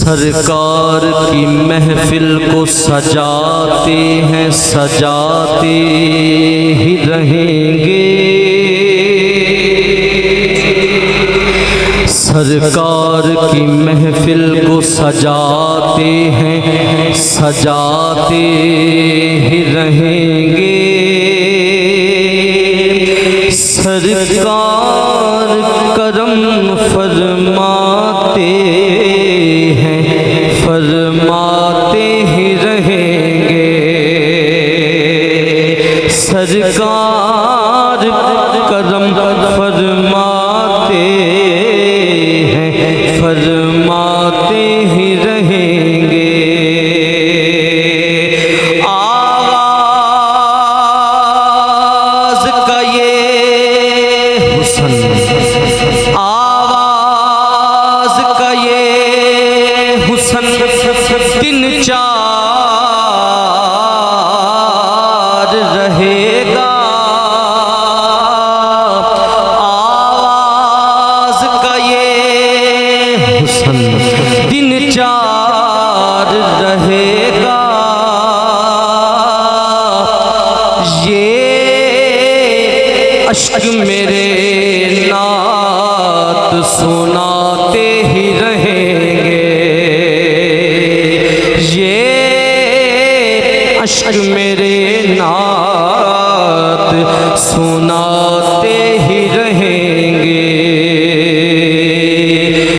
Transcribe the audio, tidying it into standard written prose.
सरकार की महफिल को सजाते हैं, सजाते ही रहेंगे। सरकार की महफिल को सजाते हैं, सजाते ही रहेंगे। सरकार करम फरमाते हैं, फरमाते ही रहेंगे। सरकार करम फरमाते हैं, फरमाते ही रहेंगे। आवाज़ का ये हुस्न, आवाज़ का ये हुस्न दिन चार रहेगा। आवाज़ का ये हुस्न दिन चार रहेगा। ये अश्क मेरे नात सुनाते ही रहेंगे। ये अश्क मेरे नात सुनाते